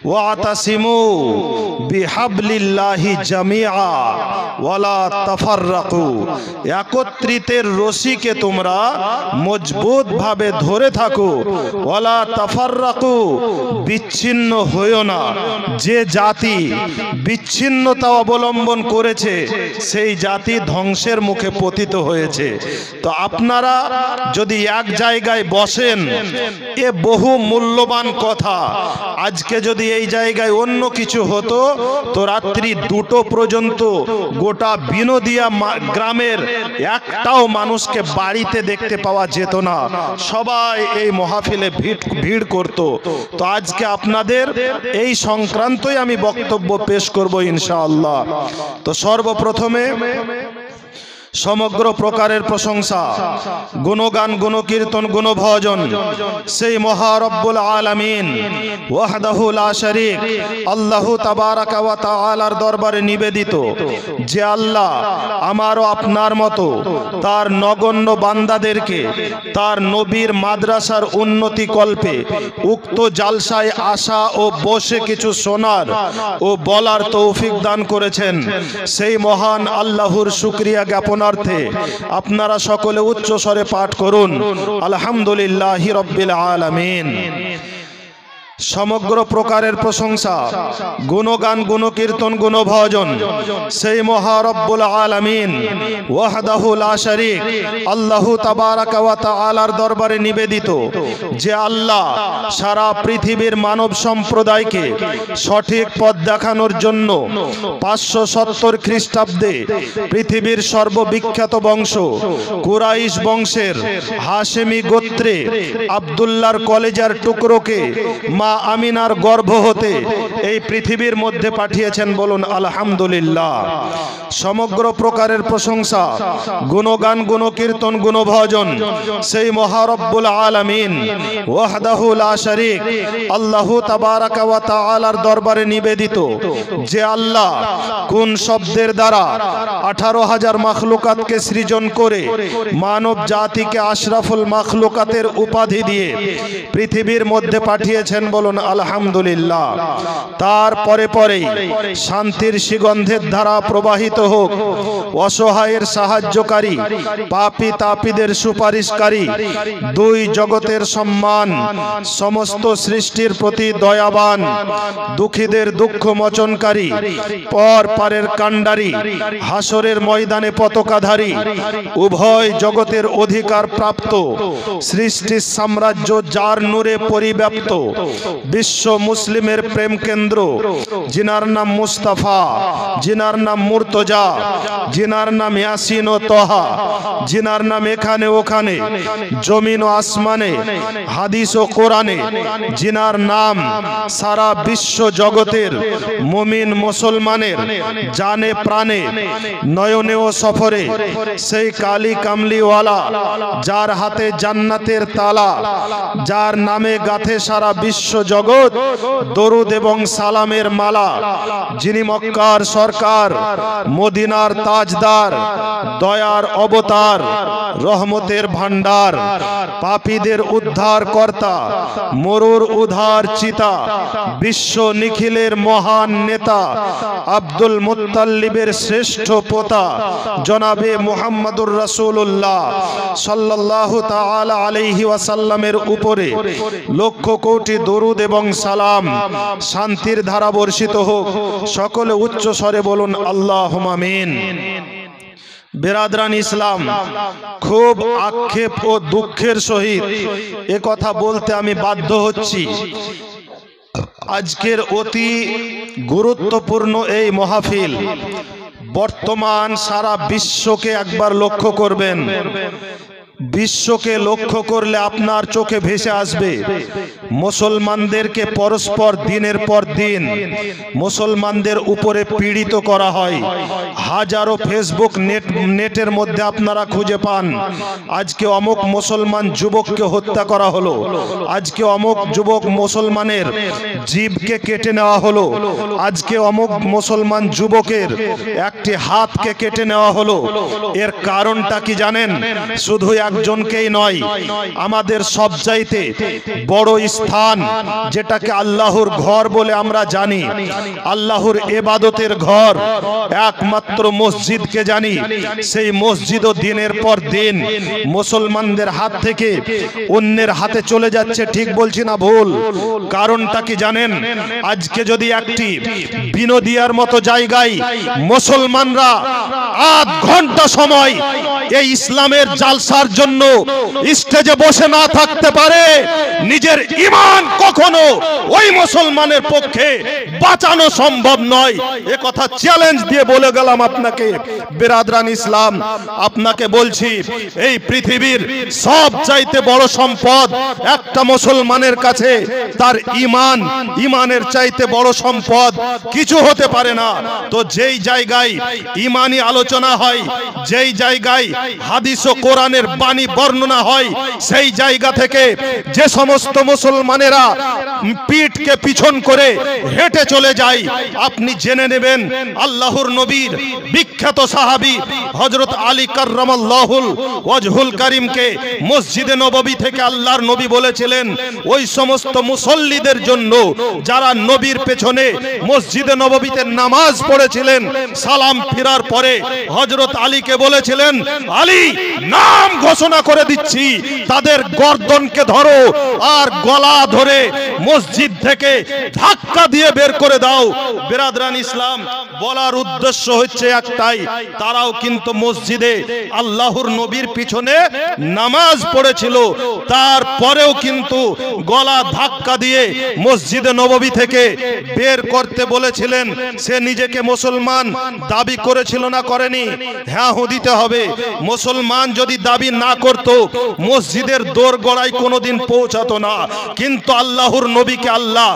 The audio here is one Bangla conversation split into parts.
ওয়াতাসিমু বিহাবলিল্লাহি জামিআ ওয়ালা তাফাররাকু, একত্রিতের রশিকে তোমরা মজবুত ভাবে ধরে থাকো। ওয়ালা তাফাররাকু, বিচ্ছিন্ন হইও না। যে জাতি বিচ্ছিন্নতা অবলম্বন করেছে সেই জাতি ধ্বংসের মুখে পতিত হয়েছে। তো আপনারা যদি এক জায়গায় বসেন, এ বহু মূল্যবান কথা। আজকে যদি এই জায়গায় অন্য কিছু হতো তো রাত্রি 2টো পর্যন্ত গোটা বিনোদিয়া গ্রামের একটাও মানুষকে বাড়িতে দেখতে পাওয়া যেত না, সবাই এই মাহফিলে ভিড় করত। তো আজকে আপনাদের এই সংক্রান্তই আমি বক্তব্য পেশ করব ইনশাআল্লাহ। তো সর্বপ্রথমে সমগ্র প্রকারের প্রশংসা, গুণগান, গুণকীর্তন, গুণভজন সেই মহারব্বুল আলামিন ওয়াহদাহু লা শারীক আল্লাহু তাবারাকা ওয়া তাআলার দরবারে নিবেদিত, যে আল্লাহ আমারও আপনার মতো তার নগণ্য বান্দাদেরকে তার নবীর মাদ্রাসার উন্নতি কল্পে উক্ত জালসায় আসা ও বসে কিছু শোনার ও বলার তৌফিক দান করেছেন। সেই মহান আল্লাহর শুকরিয়া জ্ঞাপন আপনারা সকলে উচ্চ স্বরে পাঠ করুন আলহামদুলিল্লাহি রাব্বিল আলামিন। সমগ্র প্রকারের প্রশংসা, গুণগান, গুণকীর্তন, গুণভজন সেই মহারব্বুল আলামিন ওয়াহদাহু লা শারীক আল্লাহু তাবারাকা ওয়া তাআলার দরবারে নিবেদিত, যে আল্লাহ সারা পৃথিবীর মানব সম্প্রদায়কে সঠিক পথ দেখানোর জন্য 570 খ্রিস্টাব্দে পৃথিবীর সর্ববিখ্যাত বংশ কুরাইশ বংশের হাশেমি গোত্রে আব্দুল্লাহর কলেজার টুকরোকে মা আমিনার গর্ভ হতে এই পৃথিবীর মধ্যে পাঠিয়েছেন। বলুন আলহামদুলিল্লাহ। সমগ্র প্রকারের প্রশংসা, গুণগান, গুণকীর্তন, গুণভজন সেই মহারব্বুল আলামিন ওয়াহদাহু লা শারীক আল্লাহু তাবারাকা ওয়া তাআলার দরবারে নিবেদিত, যে আল্লাহ কোন শব্দের দ্বারা 18,000 মাখলুকাতকে সৃজন করে মানব জাতিকে আশরাফুল মাখলুকাতের উপাধি দিয়ে পৃথিবীর মধ্যে পাঠিয়েছেন। বলুন আলহামদুলিল্লাহ। তারপরে পরে শান্তির সুগন্ধের ধারা প্রবাহিত হোক, অসহায়ের সাহায্যকারী, পাপী তাপীদের সুপারিশকারী, দুই জগতের সম্মান, সমস্ত সৃষ্টির প্রতি দয়াবান, দুঃখীদের দুঃখ মোচনকারী, পর পারের কাণ্ডারী, হাসরের ময়দানে পতাকাধারী, উভয় জগতের অধিকার প্রাপ্ত, সৃষ্টির সাম্রাজ্য যার নূরে পরিব্যাপ্ত, বিশ্ব মুসলিমের প্রেম কেন্দ্র, জিনার নাম মুস্তাফা, জিনার নাম মুর্তজা, জিনার নাম ইয়াসিন ও তহা, জিনার নাম এখানে ওখানে জমিন ও আসমানে, হাদিস ও কোরআনে, জিনার নাম সারা বিশ্ব জগতের মুমিন মুসলমানের জানে প্রাণে, নয়নে ও সফরে সেই কালী কামলিওয়ালা, যার হাতে জান্নাতের তালা, যার নামে গাথে সারা বিশ্ব জগৎ দরুদ এবং সালামের মালা, যিনি মক্কার সরকার, মদিনার তাজদার, দয়ার অবতার, রহমতের ভান্ডার, পাপীদের উদ্ধার কর্তা, মরুর উদ্ধার চিতা, বিশ্ব নিখিলের মহান নেতা, আব্দুল মুত্তালিবের শ্রেষ্ঠ পোতা জনাবে মুহাম্মদুর রাসূলুল্লাহ সাল্লাল্লাহু তাআলা আলাইহি ওয়াসাল্লামের উপরে লক্ষ কোটি দরুদ এবং সালাম, শান্তির ধারা বর্ষিত হোক। সকলে উচ্চ স্বরে বলুন আল্লাহুম্মা আমিন। বেরাদরান ইসলাম, খুব আক্ষেপ ও দুঃখের সহিত এ কথা বলতে আমি বাধ্য হচ্ছি, আজকের অতি গুরুত্বপূর্ণ এই মাহফিল বর্তমান সারা বিশ্বকে একবার লক্ষ্য করবেন। বিশ্বকে লক্ষ্য করলে আপনার চোখে ভেসে আসবে মুসলমানদেরকে পরস্পর দিনের পর দিন মুসলমানদের উপরে পীড়িত করা হয়। হাজারো ফেসবুক নেটের মধ্যে আপনারা খুঁজে পান, আজকে অমুক মুসলমান যুবককে হত্যা করা হলো, আজকে অমুক যুবক মুসলমানের জিভকে কেটে নেওয়া হলো, আজকে অমুক মুসলমান যুবকের একটি হাতকে কেটে নেওয়া হলো। এর কারণটা কি জানেন? শুধু একজনকেই নয়, আমাদের সবচাইতে বড় স্থান, যেটাকে আল্লাহর ঘর বলে আমরা জানি, আল্লাহর ইবাদতের ঘর একমাত্র মসজিদকে জানি। সেই মসজিদও দিনের পর দিন মুসলমানদের হাত থেকে অন্যের হাতে চলে যাচ্ছে। ঠিক বলছি না ভুল? কারণটা কি জানেন? আজকে যদি একটি বিনোদিয়ার মতো জায়গায় মুসলমানরা আধ ঘন্টা সময় এই ইসলামের জালসার জন্য স্টেজে বসে না থাকতে পারে, নিজের ঈমান কখনো ওই মুসলমানের পক্ষে বাঁচানো সম্ভব নয়। এ কথা চ্যালেঞ্জ দিয়ে বলে গেলাম আপনাকে। বিরাদরান ইসলাম, আপনাকে বলছি, এই পৃথিবীর সব চাইতে বড় সম্পদ একটা মুসলমানের কাছে তার ঈমান। ঈমানের চাইতে বড় সম্পদ কিছু হতে পারে না। তো যেই জায়গায় ঈমানি আলোচনা হয়, যেই জায়গায় হাদিস ও কোরআনের বাণী বর্ণনা হয়, সেই জায়গা থেকে যে সমস্ত মুসলমানেরা পিঠকে পিছন করে হেঁটে চলে যায়, আপনি জেনে নেবেন আল্লাহর নবীর বিখ্যাত সাহাবী হযরত আলী কাররামাল্লাহুল ওয়াজহুল কারীমকে মসজিদে নববী থেকে আল্লাহর নবী বলেছিলেন, ওই সমস্ত মুসল্লিদের জন্য যারা নবীর পেছনে মসজিদে নববীতে নামাজ পড়েছিলেন, সালাম ফিরার পরে হযরত আলীকে বলেছিলেন, আলী, নাম ঘোষণা করে দিচ্ছি, তাদের গর্দনকে ধরো আর গলা ধরে মসজিদ থেকে ধাক্কা দিয়ে বের করে দাও। বিরাদরান ইসলাম, বলার উদ্দেশ্য হচ্ছে একটাই, তারাও কিন্তু মসজিদে আল্লাহর নবীর পিছনে নামাজ পড়েছিল, তারপরেও কিন্তু গলা ধাক্কা দিয়ে মসজিদে নববী থেকে বের করতে বলেছিলেন। সে নিজেকে মুসলমান দাবি করেছিল না করেনি? হ্যাঁ দিতে হবে। মুসলমান যদি দাবি না করত, মসজিদের দোরগোড়ায় কোনোদিন পৌঁছাতো না। কিন্তু আল্লাহর নবীকে আল্লাহ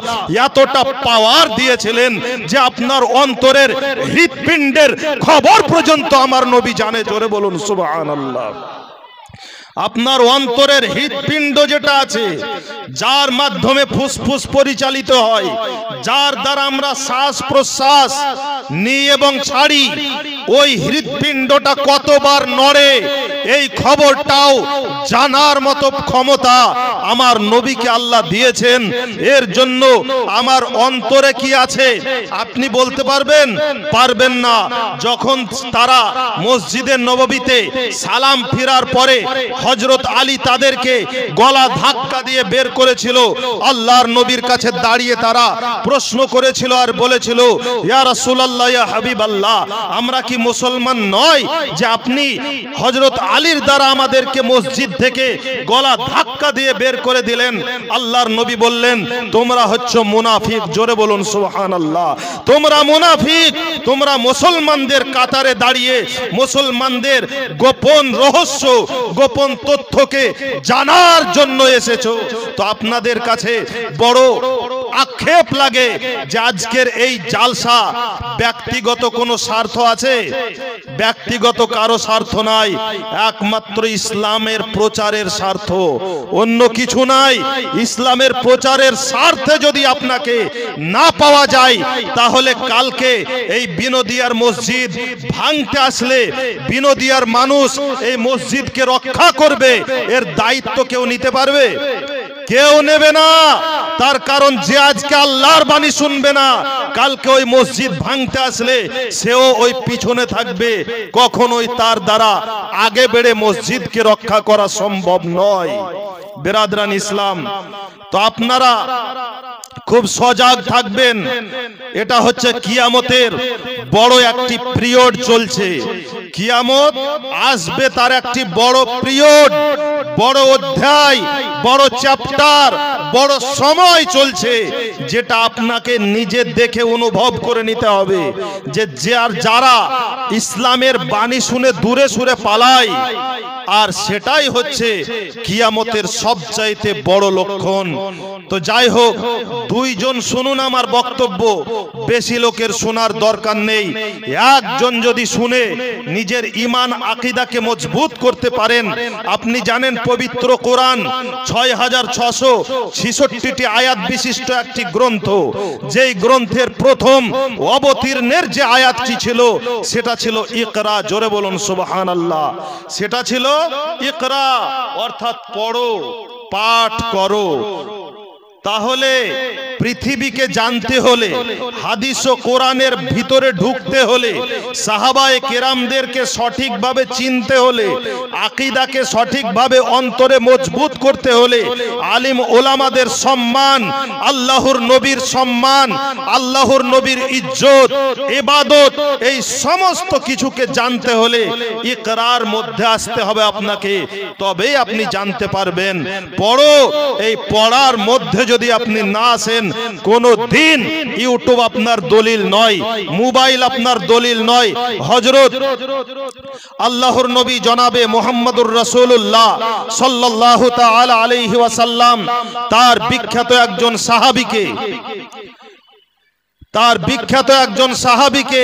এতটা পাওয়ার দিয়েছিলেন যে আপনার অন্তরের হৃৎপিণ্ডের খবর পর্যন্ত আমার নবী জানে। জোরে বলুন সুবহানাল্লাহ। আপনার অন্তরের হৃৎপিণ্ড যেটা আছে, যার মাধ্যমে ফুসফুস পরিচালিত হয়, যার দ্বারা আমরা শ্বাস প্রশ্বাস নিই এবং ছাড়ি, ওই হৃৎপিণ্ডটা কতবার নড়ে এই খবরটাও জানার মতো ক্ষমতা আমার নবীকে আল্লাহ দিয়েছেন। এর জন্য আমার অন্তরে কি আছে আপনি বলতে পারবেন? পারবেন না। যখন তারা মসজিদে নববীতে সালাম ফিরার পরে হযরত আলী তাদেরকে গলা ধাক্কা দিয়ে বের করেছিল, আল্লাহর নবীর কাছে দাঁড়িয়ে তারা প্রশ্ন করেছিল আর বলেছিল, ইয়া রাসূলুল্লাহ, ইয়া হাবিবাল্লাহ, আমরা কি মুসলমান নয় যে আপনি হযরত আলীর দ্বারা আমাদেরকে মসজিদ থেকে গলা ধাক্কা দিয়ে বের করে দিলেন? আল্লাহর নবী বললেন, তোমরা হচ্ছ মুনাফিক। জোরে বলুন সুবহানাল্লাহ। তোমরা মুনাফিক, তোমরা মুসলমানদের কাতারে দাঁড়িয়ে মুসলমানদের গোপন রহস্য, গোপন তথ্যকে জানার জন্য এসেছো। তো আপনাদের কাছে বড় আক্ষেপ লাগে যে আজকের এই জালসা ব্যক্তিগত কোনো স্বার্থ আছে? ব্যক্তিগত কারো স্বার্থ নাই, একমাত্র ইসলামের প্রচারের স্বার্থ, অন্য কিছু নাই। ইসলামের প্রচারের স্বার্থে যদি আপনাকে না পাওয়া যায়, তাহলে কালকে এই বিনোদিয়ার মসজিদ ভাঙতে আসলে বিনোদিয়ার মানুষ এই মসজিদকে রক্ষা করবে, এর দায়িত্ব কেউ নিতে পারবে? কেউ নেবে না। তার কারণ যে আজকে আল্লাহর বাণী শুনবে না, কালকে ওই মসজিদ ভাঙতে আসলে সেও ওই পিছনে থাকবে। কখনোই তার দ্বারা আগে বেড়ে মসজিদকে রক্ষা করা সম্ভব নয়। বিরাদরান ইসলাম, তো আপনারা খুব সজাগ থাকবেন। এটা হচ্ছে কিয়ামতের বড় একটি পিরিয়ড চলছে। কিয়ামত আসবে, তার একটি বড় পিরিয়ড, বড় অধ্যায়, বড় চ্যাপ্টার, বড় সময় চলছে, যেটা আপনাকে নিজে দেখে অনুভব করে নিতে হবে যে যারা ইসলামের বাণী শুনে দূরে সরে পালায়, আর সেটাই হচ্ছে কিয়ামতের সবচাইতে বড় লক্ষণ। তো যাই হোক, দুইজন শুনুন আমার বক্তব্য, বেশি লোকের শোনার দরকার নেই। একজন যদি শুনে নিজের ঈমান আকীদাকে মজবুত করতে পারেন, আপনি জানেন পবিত্র কোরআন 6666টি আয়াত বিশিষ্ট একটি গ্রন্থ। যেই গ্রন্থের প্রথম অবতীর্ণের যে আয়াতটি ছিল সেটা ছিল ইকরা। জোরে বলুন সুবহানাল্লাহ। সেটা ছিল ইকরা, অর্থাৎ পড়ো, পাঠ করো। তাহলে পৃথিবীকে জানতে হলে, হাদিস ও কোরআনের ভিতরে ঢুকতে হলে, সাহাবায়ে কেরামদেরকে সঠিকভাবে চিনতে হলে, আকীদাকে সঠিকভাবে অন্তরে মজবুত করতে হলে, আলিম ওলামাদের সম্মান, আল্লাহর নবীর সম্মান, আল্লাহর নবীর ইজ্জত, ইবাদত, এই সমস্ত কিছুকে জানতে হলে ইকরার মধ্যে আসতে হবে আপনাকে, তবেই আপনি জানতে পারবেন। পড়ো, এই পড়ার মধ্যে যদি আপনি না আসেন, কোনো দিন ইউটিউব আপনার দলিল নয়, মোবাইল আপনার দলিল নয়। হযরত আল্লাহর নবী জনাবে মুহাম্মদুর রাসূলুল্লাহ সাল্লাল্লাহু তাআলা আলাইহি ওয়াসাল্লাম তার বিখ্যাত একজন সাহাবীকে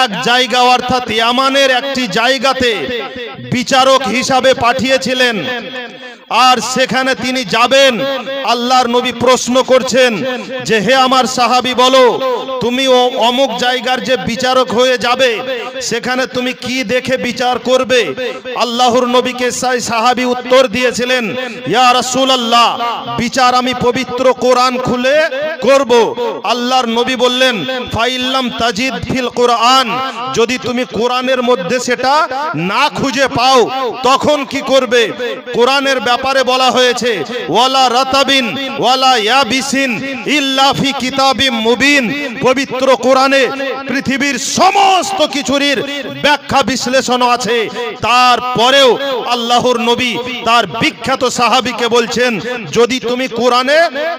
এক জায়গা অর্থাৎ ইয়ামানের একটি জায়গাতে বিচারক হিসাবে পাঠিয়েছিলেন। আর সেখানে তিনি যাবেন, আল্লাহর নবী প্রশ্ন করছেন যে হে আমার সাহাবী, বলো তুমি অমুক জায়গার যে বিচারক হয়ে যাবে, সেখানে তুমি কি দেখে বিচার করবে? আল্লাহর নবীকে সেই সাহাবী উত্তর দিয়েছিলেন, ইয়া রাসূলুল্লাহ, বিচার আমি পবিত্র কোরআন খুলে করব। আল্লাহর নবী বললেন, ফাইল্লাম তাজিদ ফিল কোরআন, যদি তুমি কোরআনের মধ্যে সেটা না খুঁজে পাও তখন কি করবে? কোরআনের ব্যাপারে বলা হয়েছে, ওয়ালা রাতাবিন ওয়ালা ইয়াবিসিন ইল্লা ফি কিতাবিম মুবিন। পবিত্র কোরআনে পৃথিবীর সমস্ত কিছুর ব্যাখ্যা বিশ্লেষণ আছে। তারপরেও আল্লাহর নবী তার বিখ্যাত সাহাবীকে বলছেন, যদি তুমি কোরআনে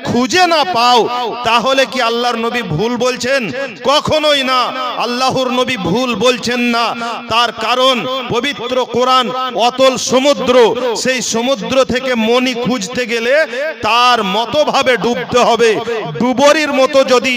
খুঁজে না পাও তাহলে কি আল্লাহর নবী ভুল বলছেন? কখনোই না, আল্লাহর নবী ভুল বলছেন না। তার কারণ পবিত্র কোরআন অতল সমুদ্র, সেই সমুদ্র থেকে মণি খুঁজতে গেলে তার মতো ভাবে ডুবতে হবে। ডুবরির মতো যদি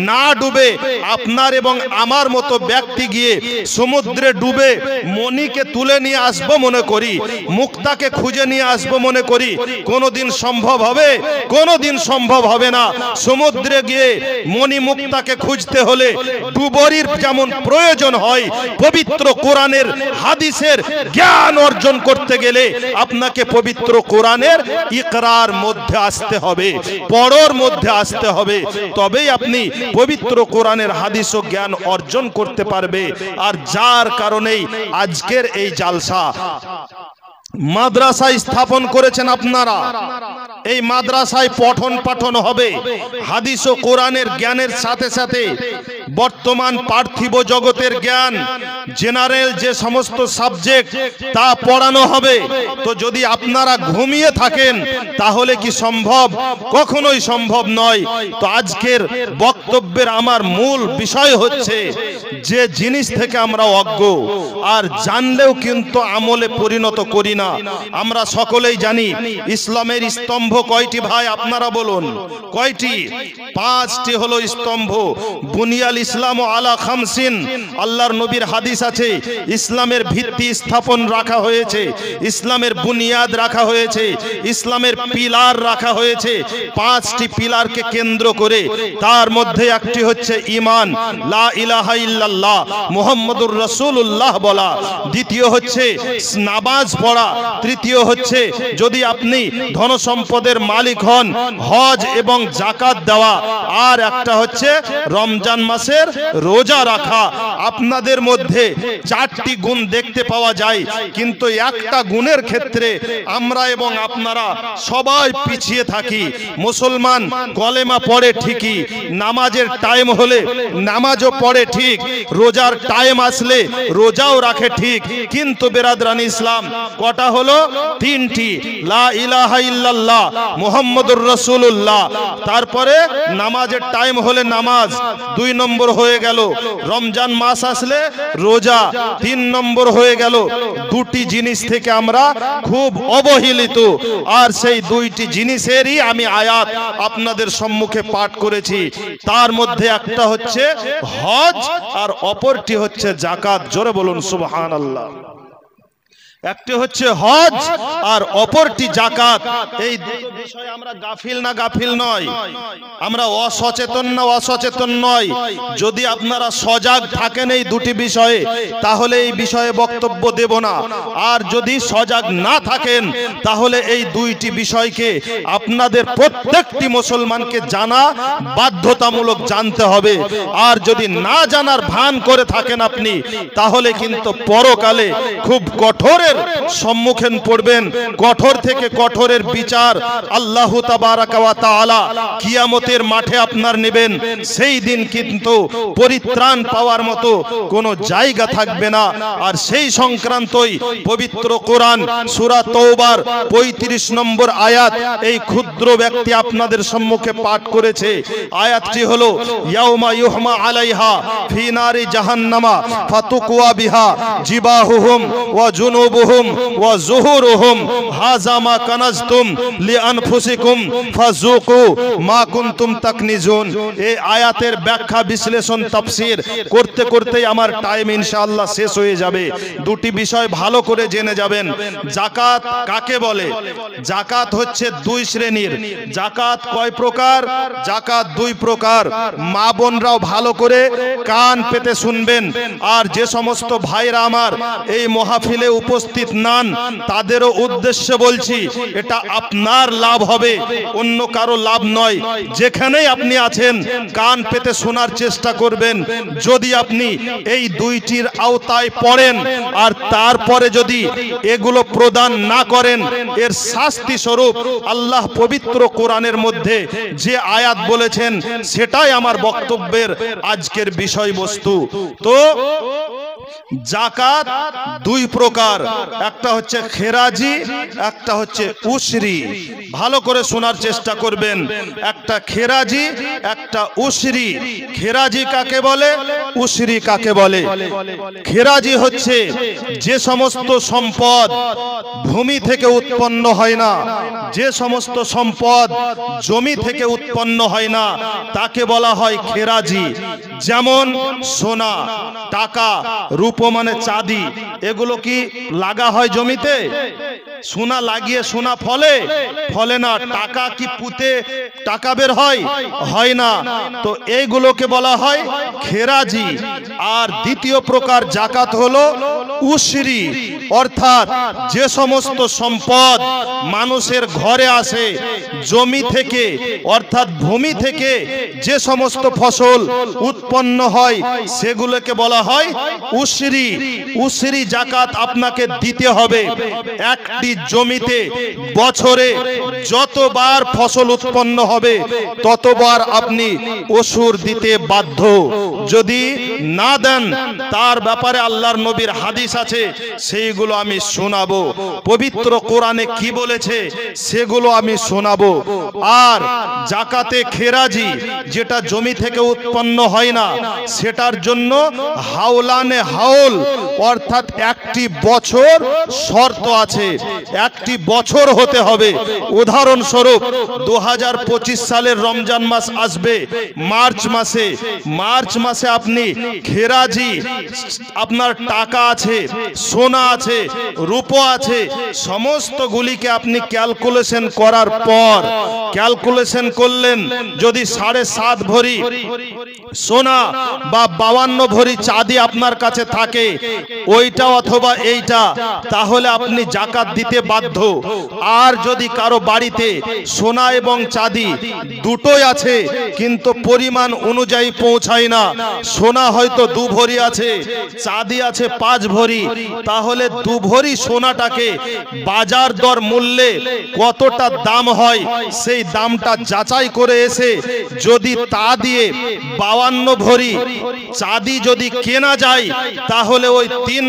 না ডুবে আপনার এবং আমার মতো ব্যক্তি গিয়ে সমুদ্রে ডুবে মণিকে তুলে নিয়ে আসবো মনে করি, মুক্তাকে খুঁজে নিয়ে আসবো মনে করি, কোনোদিন সম্ভব হবে? কোনোদিন সম্ভব হবে না। সমুদ্রে গিয়ে মণি মুক্তাকে খুঁজতে হলে ডুবরির যেমন প্রয়োজন হয়, পবিত্র কোরআনের হাদিসের জ্ঞান অর্জন করতে গেলে আপনাকে পবিত্র কোরআনের ইকরার মধ্যে আসতে হবে, পড়ার মধ্যে আসতে হবে, তবেই আপনি পবিত্র কোরআনের হাদিস ও জ্ঞান অর্জন করতে পারবে। আর যার কারণেই আজকের এই জালসা, মাদ্রাসা স্থাপন করেছেন আপনারা, এই মাদ্রাসায় পঠন পাঠন হবে হাদিস ও কোরআনের জ্ঞানের সাথে সাথে বর্তমান পার্থিব জগতের জ্ঞান, জেনারেল যে সমস্ত সাবজেক্ট তা পড়ানো হবে। তো যদি আপনারা ঘুমিয়ে থাকেন তাহলে কি সম্ভব? কখনোই সম্ভব নয়। তো আজকের বক্তব্যের আমার মূল বিষয় হচ্ছে, যে জিনিস থেকে আমরা অজ্ঞ আর জানলেও কিন্তু আমলে পরিণত করি না। আমরা সকলেই জানি ইসলামের স্তম্ভ কয়টি ভাই? আপনারা বলুন কয়টি? 5টি হলো স্তম্ভ। বুনিয়াল ইসলাম আলা খামসিন, আল্লাহর নবীর হাদিস আছে, ইসলামের ভিত্তি স্থাপন রাখা হয়েছে, ইসলামের বুনিয়াদ রাখা হয়েছে, ইসলামের পিলার রাখা হয়েছে। 5টি পিলারকে কেন্দ্র করে, তার মধ্যে একটি হচ্ছে ঈমান, লা ইলাহা ইল্লাল্লাহ মুহাম্মাদুর রাসূলুল্লাহ বলা, দ্বিতীয় হচ্ছে নামাজ পড়া, তৃতীয় হচ্ছে যদি আপনি ধন সম্পদের মালিক হন হজ এবং যাকাত দেওয়া, আর একটা হচ্ছে রমজান মাসের রোজা রাখা। আপনাদের মধ্যে 4টি গুণ দেখতে পাওয়া যায়, কিন্তু একটা গুণের ক্ষেত্রে আমরা এবং আপনারা সবাই পিছিয়ে থাকি। মুসলমান কলেমা পড়ে ঠিকই, নামাজের টাইম হলে নামাজও পড়ে ঠিক, রোজার টাইম আসলে রোজাও রাখে ঠিক, কিন্তু বেরাদরান ইসলাম কটা হলো? 3টি। লা ইলাহা ইল্লাল্লাহ মুহাম্মাদুর রাসূলুল্লাহ, তারপরে নামাজের টাইম হলে নামাজ 2 নম্বর হয়ে গেল, রমজান মাস আসলে রোজা 3 নম্বর হয়ে গেল। 2টি জিনিস থেকে আমরা খুব অবহেলিত, আর সেই 2টি জিনিসেরই আমি আয়াত আপনাদের সম্মুখে পাঠ করেছি। তার মধ্যে একটা হচ্ছে হজ আর অপরটি হচ্ছে যাকাত। জোরে বলুন সুবহানাল্লাহ। একটি হচ্ছে হজ আর অপরটি যাকাত। এই দুটো বিষয়ে আমরা গাফিল না গাফিল নয়, আমরা অসচেতন না অসচেতন নয়। যদি আপনারা সজাগ থাকেন এই দুটি বিষয়ে তাহলে এই বিষয়ে বক্তব্য দেব না, আর যদি সজাগ না থাকেন তাহলে এই দুইটি বিষয়কে আপনাদের প্রত্যেকটি মুসলমানকে জানা বাধ্যতামূলক, জানতে হবে। আর যদি না জানার ভান করে থাকেন আপনি তাহলে কিন্তু পরকালে খুব কঠোরের সম্মুখীন পড়বেন। কঠোর থেকে কঠোরের বিচার আল্লাহ তাবারাকা ওয়া তাআলা কিয়ামতের মাঠে আপনার নেবেন। সেই দিন কিন্তু পরিত্রাণ পাওয়ার মতো কোনো জায়গা থাকবে না। আর সেই সংক্রান্তই পবিত্র কোরআন সূরা তওবার 35 নম্বর আয়াত এই ক্ষুদ্র ব্যক্তি আপনাদের সম্মুখে পাঠ করেছে। আয়াতটি হলো ইয়াউমা ইউহমা আলাইহা ফি নারি জাহান্নামা ফাতুকওয়া বিহা জিবাহুহুম ওয়া জুনুবুহুম ওয়া যুহুরুহুম হাযা মা কানাজতুম লিআনফুসিকুম ফাযুকু মা কুনতুম তাকনিজুন। এই আয়াতের ব্যাখ্যা বিশ্লেষণ তাফসীর করতে করতেই আমার টাইম ইনশাআল্লাহ শেষ হয়ে যাবে। দুটি বিষয় ভালো করে জেনে যাবেন। যাকাত কাকে বলে? যাকাত হচ্ছে দুই শ্রেণীর। যাকাত কয় প্রকার? যাকাত দুই প্রকার। মা বোনরাও ভালো করে কান পেতে শুনবেন। আর যে সমস্ত ভাইরা আমার এই মাহফিলে উপস্থিত নান তাদেরও উদ্দেশ্যে বলছি, এটা আপনার লাভ হবে, অন্য কারো লাভ নয়। যেখানেই আপনি আছেন কান পেতে শোনার চেষ্টা করবেন। যদি আপনি এই দুইটির আওতায় পড়েন আর তারপরে যদি এগুলো প্রদান না করেন, এর শাস্তি স্বরূপ আল্লাহ পবিত্র কোরআনের মধ্যে যে আয়াত বলেছেন সেটাই আমার বক্তব্যের আজকের বিষয়বস্তু। তো যাকাত দুই প্রকার, একটা হচ্ছে খেরাজি, একটা হচ্ছে উশরি। ভালো করে শোনার চেষ্টা করবেন। একটা খেরাজি, একটা উশরি। খেরাজি কাকে বলে? উশরি কাকে বলে? খেরাজি হচ্ছে যে সমস্ত সম্পদ ভূমি থেকে উৎপন্ন হয় না, যে সমস্ত সম্পদ জমি থেকে উৎপন্ন হয় না, তাকে বলা হয় খেরাজি। যেমন সোনা, টাকা, রূপো মানে চাঁদি, এগুলো কি লাগা হয় জমিতে? সোনা লাগিয়ে সোনা ফলে? ফলে না। টাকা কি পুঁতে টাকা বের হয়? হয় না। তো এইগুলোকে বলা হয় খেরাজি। আর দ্বিতীয় প্রকার যাকাত হলো উশরি, অর্থাৎ যে সমস্ত সম্পদ মানুষের ঘরে আসে জমি থেকে, অর্থাৎ ভূমি থেকে যে সমস্ত ফসল উৎপন্ন হয় সেগুলোকে বলা হয় উশরি। উশরি যাকাত আপনাকে দিতে হবে। একটি জমিতে বছরে যতবার ফসল উৎপন্ন হবে ততবার আপনি উশুর দিতে বাধ্য। যদি না দেন তার ব্যাপারে আল্লাহর নবীর হাদিস আছে, সেইগুলো আমি শোনাবো। পবিত্র কোরআনে কি বলেছে সেগুলো আমি শোনাবো। আর যাকাতে খেরাজি, যেটা জমি থেকে উৎপন্ন হয় না, সেটার জন্য হাওলানে হাওল, অর্থাৎ একটি বছর শর্ত আছে। একটি বছর হতে হবে। উদাহরণস্বরূপ 2025 সালের রমজান মাস আসবে মার্চ মাসে। মার্চ মাসে আপনি খেরাজি, আপনার টাকা আছে, সোনা আছে, রূপো আছে, সমস্ত গুলিকে আপনি ক্যালকুলেশন করার পর, ক্যালকুলেশন করলেন যদি 7.5 ভরি সোনা বা 52 ভরি চাঁদি আপনার কাছে থাকে, ওইটা অথবা এইটা, তাহলে আপনি যাকাত দিতে বাধ্য। আর যদি কারো বাড়িতে সোনা এবং চাঁদি দুটোই আছে কিন্তু পরিমাণ অনুযায়ী পৌঁছায় না, সোনা হয়তো 2 ভরি আছে, চাঁদি আছে 5 ভরি, তাহলে 2 ভরি সোনাটাকে বাজার দর মূল্যে কতটা দাম হয় সেই দামটা যাচাই করে এসে যদি তা দিয়ে 52 ভরি চাঁদি যদি কেনা যায়, তাহলে ওই 3